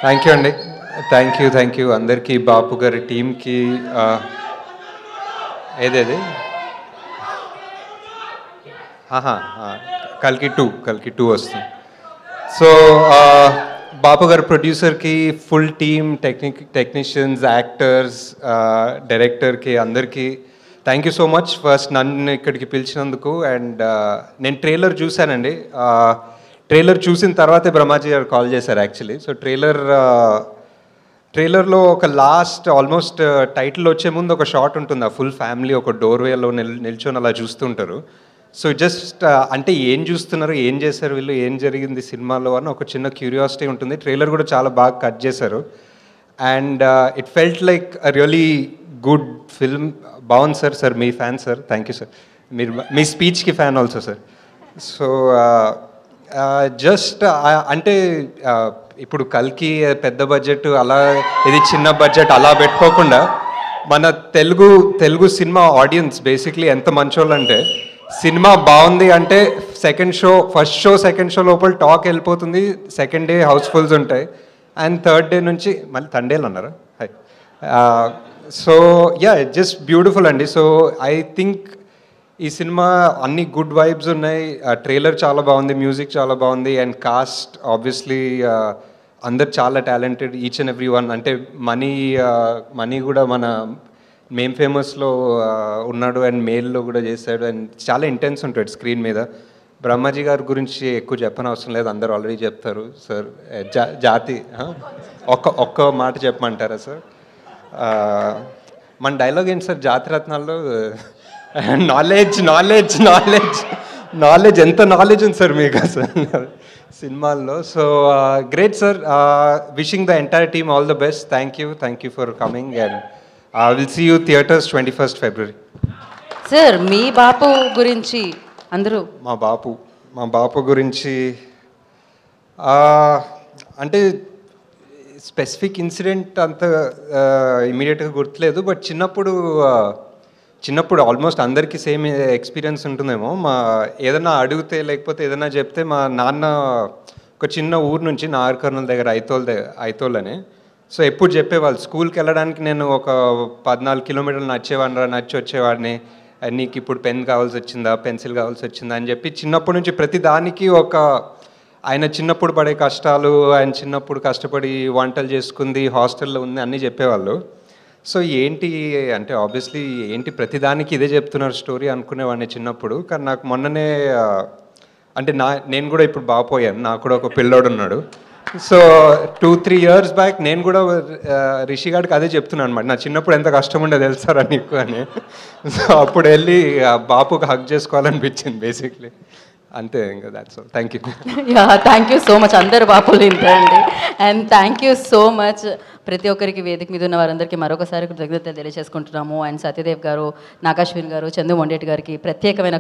Thank you అండి. Thank you అందరికీ, బాపు గారి టీంకి. ఏదేది కల్కి టూ వస్తుంది. సో బాపు గారు ప్రొడ్యూసర్కి, ఫుల్ టీమ్, టెక్నీషియన్స్, యాక్టర్స్, డైరెక్టర్కి అందరికీ thank you so much. First నన్ను ఇక్కడికి పిలిచినందుకు. అండ్ నేను ట్రైలర్ చూశానండి. ట్రైలర్ చూసిన తర్వాతే బ్రహ్మాజీ గారు కాల్ చేశారు యాక్చువల్లీ. సో ట్రైలర్లో ఒక లాస్ట్ ఆల్మోస్ట్ టైటిల్ వచ్చే ముందు ఒక షాట్ ఉంటుంది. ఆ ఫుల్ ఫ్యామిలీ ఒక డోర్వేలో నిల్చొని అలా చూస్తుంటారు. సో జస్ట్ అంటే ఏం చూస్తున్నారు, ఏం చేశారు వీళ్ళు, ఏం జరిగింది సినిమాలో అని ఒక చిన్న క్యూరియాసిటీ ఉంటుంది. ట్రైలర్ కూడా చాలా బాగా కట్ చేశారు. And it felt like a really good film. బాగుంది సార్. మీ fan sir. Thank you sir. మీరు మీ స్పీచ్కి fan also sir. So just అంటే ఇప్పుడు కల్కి పెద్ద బడ్జెట్ అలా, ఇది చిన్న బడ్జెట్ అలా పెట్టుకోకుండా మన తెలుగు సినిమా ఆడియన్స్ బేసిక్లీ ఎంత మంచోళ్ళు అంటే, సినిమా బాగుంది అంటే ఫస్ట్ షో సెకండ్ షో లోపల టాక్ వెళ్ళిపోతుంది. సెకండ్ డే హౌస్ఫుల్స్ ఉంటాయి. అండ్ థర్డ్ డే నుంచి మళ్ళీ తండేలు అన్నారా. High. So yeah, just beautiful అండి. సో ఐ థింక్ ఈ సినిమా అన్ని గుడ్ వైబ్స్ ఉన్నాయి. ట్రైలర్ చాలా బాగుంది, మ్యూజిక్ చాలా బాగుంది. అండ్ కాస్ట్ ఆబ్వియస్లీ అందరు చాలా talented, each and every one. అంటే మనీ కూడా మన మేం ఫేమస్లో ఉన్నాడు, అండ్ మేల్లో కూడా చేశాడు. అండ్ చాలా ఇంటెన్స్ ఉంటాడు స్క్రీన్ మీద. బ్రహ్మాజీ గారి గురించి ఎక్కువ చెప్పనవసరం లేదు, అందరు ఆల్రెడీ చెప్తారు సార్. జాతి ఒక్క మాట చెప్పమంటారా సార్? మన డైలాగ్ ఏంటి సార్ జాతిరత్నాల్లో? నాలెడ్జ్ ఎంత నాలెడ్జ్ ఉంది సార్ మీకు అసలు సినిమాల్లో. So great sir. Wishing the entire team all the best. Thank you for coming. And will see you theaters 21st February. Sir మీ బాపు గురించి అందరూ మా బాపు గురించి అంటే స్పెసిఫిక్ ఇన్సిడెంట్ అంత ఇమీడియట్గా గుర్తులేదు. బట్ చిన్నప్పుడు ఆల్మోస్ట్ అందరికీ సేమ్ ఎక్స్పీరియన్స్ ఉంటుందేమో. ఏదైనా అడిగితే లేకపోతే ఏదైనా చెప్తే, మా నాన్న ఒక చిన్న ఊరు నుంచి నాగర్కర్నూల్ దగ్గర ఐతోల్ అని. సో ఎప్పుడు చెప్పేవాళ్ళు, స్కూల్కి వెళ్ళడానికి నేను ఒక 14 కిలోమీటర్లు నచ్చి వచ్చేవాడిని. నీకు ఇప్పుడు పెన్ కావాల్సి వచ్చిందా, పెన్సిల్ కావాల్సి వచ్చిందా అని చెప్పి చిన్నప్పటి నుంచి ప్రతి దానికి ఆయన చిన్నప్పుడు పడే కష్టాలు, ఆయన చిన్నప్పుడు కష్టపడి వంటలు చేసుకుంది, హాస్టల్లో ఉంది అన్నీ చెప్పేవాళ్ళు. సో ఏంటి అంటే ఆబ్వియస్లీ ఏంటి ప్రతిదానికి ఇదే చెప్తున్నారు స్టోరీ అనుకునేవాడిని చిన్నప్పుడు. కానీ నాకు మొన్ననే అంటే నేను కూడా ఇప్పుడు బాపోయాను, నాకు కూడా ఒక పిల్లోడు ఉన్నాడు. సో 2-3 years బ్యాక్ నేను కూడా రిషి గారికి అదే చెప్తున్నాను అనమాట, నా చిన్నప్పుడు ఎంత కష్టం ఉండేది తెలుసారా నీకు అని. సో అప్పుడు వెళ్ళి బాపుకి హగ్ చేసుకోవాలనిపించింది బేసిక్లీ. అంతే ఇంకా. That's all. Thank you so much. అందరు బాపులు ఇంతండి. And thank you so much ప్రతి ఒక్కరికి, వేదిక మీద ఉన్న వారందరికీ మరొకసారి కృతజ్ఞతలు తెలియజేసుకుంటున్నాము. అండ్ సత్యదేవ్ గారు, నాగాశ్విన్ గారు, చందు మొండేటి గారికి ప్రత్యేకమైన